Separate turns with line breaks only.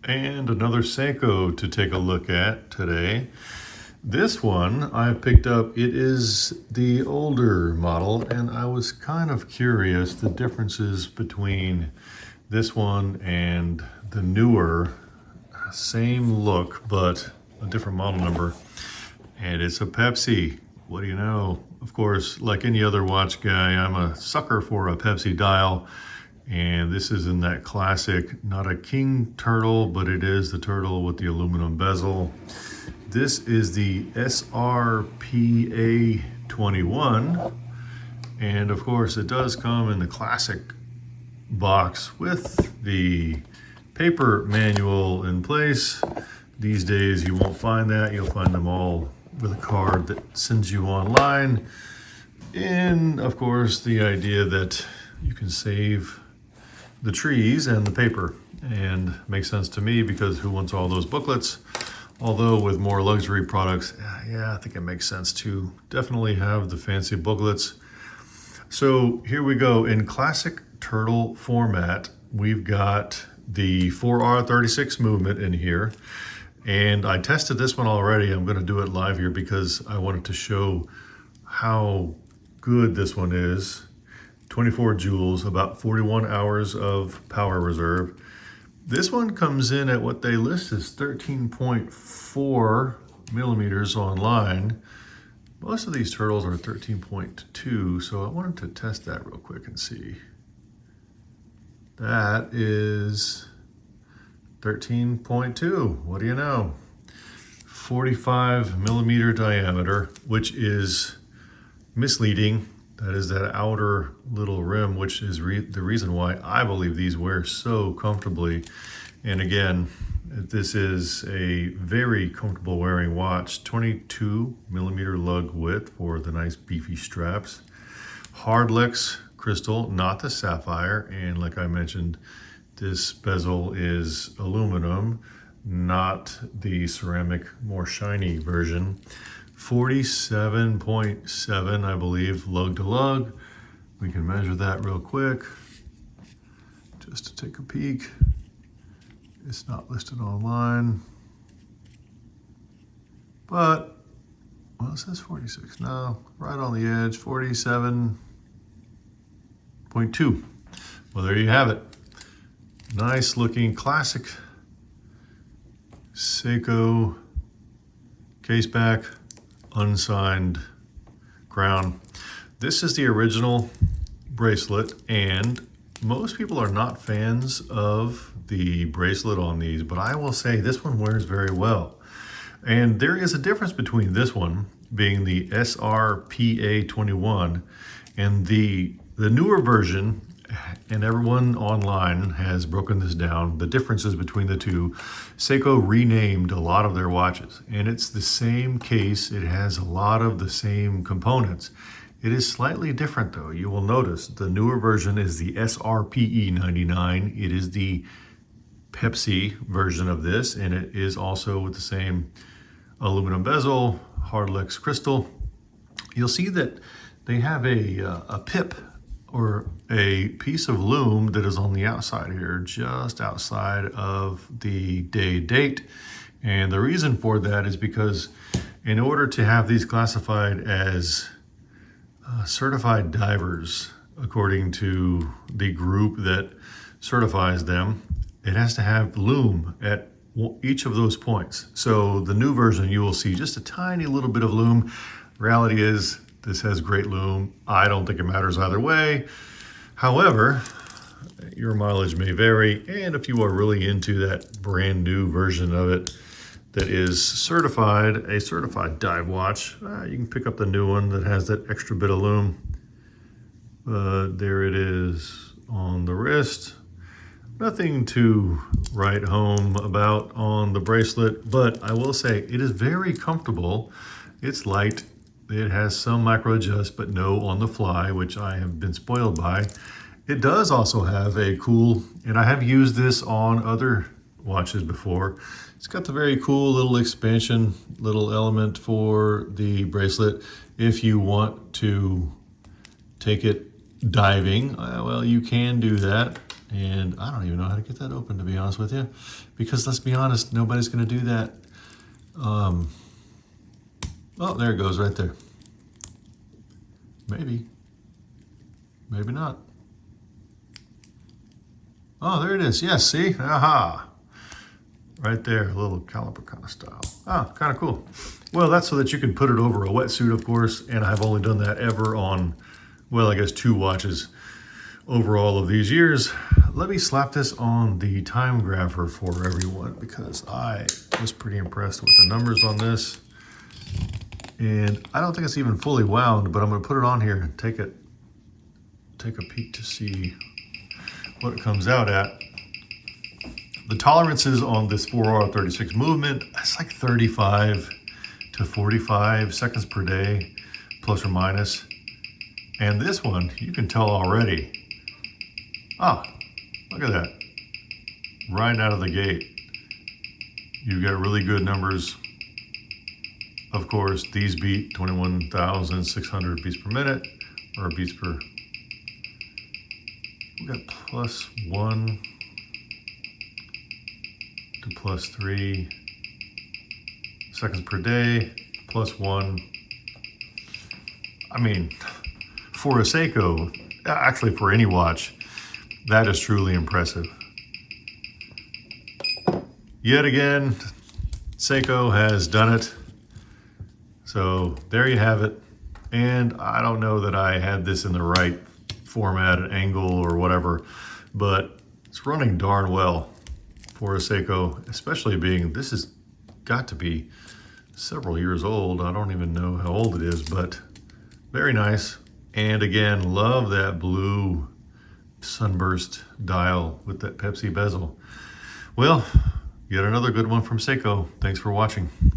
And another Seiko to take a look at today. This one I picked up, it is the older model, and I was kind of curious the differences between this one and the newer, same look, but a different model number. And it's a Pepsi. What do you know? Of course, like any other watch guy, I'm a sucker for a Pepsi dial. And this is in that classic, not a king turtle, but it is the turtle with the aluminum bezel. This is the SRPA 21. And of course, it does come in the classic box with the paper manual in place. These days, you won't find that. You'll find them all with a card that sends you online. And of course, the idea that you can save the trees and the paper, and makes sense to me because who wants all those booklets? Although with more luxury products, yeah, I think it makes sense to definitely have the fancy booklets. So here we go. In classic turtle format, we've got the 4R36 movement in here. And I tested this one already. I'm going to do it live here because I wanted to show how good this one is. 24 joules, about 41 hours of power reserve. This one comes in at what they list as 13.4 millimeters online. Most of these turtles are 13.2, so I wanted to test that real quick and see. That is 13.2, what do you know? 45 millimeter diameter, which is misleading. That is that outer little rim, which is the reason why I believe these wear so comfortably. And again, this is a very comfortable wearing watch. 22 millimeter lug width for the nice beefy straps. Hardlex crystal, not the sapphire. And like I mentioned, this bezel is aluminum, not the ceramic, more shiny version. 47.7, I believe, lug to lug. We can measure that real quick just to take a peek. It's not listed online, but, well, it says 46. No, right on the edge, 47.2. Well, there you have it. Nice looking classic Seiko case back, unsigned crown. This is the original bracelet, and most people are not fans of the bracelet on these, but I will say this one wears very well. And there is a difference between this one being the SRPA 21 and the newer version, and everyone online has broken this down, the differences between the two. Seiko renamed a lot of their watches, and it's the same case. It has a lot of the same components. It is slightly different though. You will notice the newer version is the SRPE 99. It is the Pepsi version of this, and it is also with the same aluminum bezel, Hardlex crystal. You'll see that they have a pip, or a piece of loom that is on the outside here, just outside of the date. And the reason for that is because in order to have these classified as certified divers, according to the group that certifies them, it has to have loom at each of those points. So the new version, you will see just a tiny little bit of loom. Reality is, this has great loom. I don't think it matters either way. However, your mileage may vary, and if you are really into that brand new version of it that is certified, a certified dive watch, you can pick up the new one that has that extra bit of loom. There it is on the wrist. Nothing to write home about on the bracelet, but I will say it is very comfortable. It's light. It has some micro adjust, but no on the fly, which I have been spoiled by. It does also have a cool, and I have used this on other watches before. It's got the very cool little expansion, little element for the bracelet. If you want to take it diving, well, you can do that. And I don't even know how to get that open, to be honest with you, because let's be honest, nobody's going to do that. Oh, there it goes right there. Maybe. Maybe not. Oh, there it is. Yes, see? Aha. Right there, a little caliper kind of style. Ah, kind of cool. Well, that's so that you can put it over a wetsuit, of course, and I've only done that ever on, well, I guess 2 watches over all of these years. Let me slap this on the Timegrapher for everyone because I was pretty impressed with the numbers on this. And I don't think it's even fully wound, but I'm going to put it on here and take a peek to see what it comes out at. The tolerances on this 4R36 movement, it's like 35 to 45 seconds per day, plus or minus. And this one, you can tell already. Ah, look at that. Right out of the gate. You got really good numbers. Of course, these beat 21,600 beats per minute, or beats per. We got +1 to +3 seconds per day, +1. I mean, for a Seiko, actually for any watch, that is truly impressive. Yet again, Seiko has done it. So there you have it. And I don't know that I had this in the right format, angle, or whatever, but it's running darn well for a Seiko, especially being, this has got to be several years old. I don't even know how old it is, but very nice. And again, love that blue sunburst dial with that Pepsi bezel. Well, yet another good one from Seiko. Thanks for watching.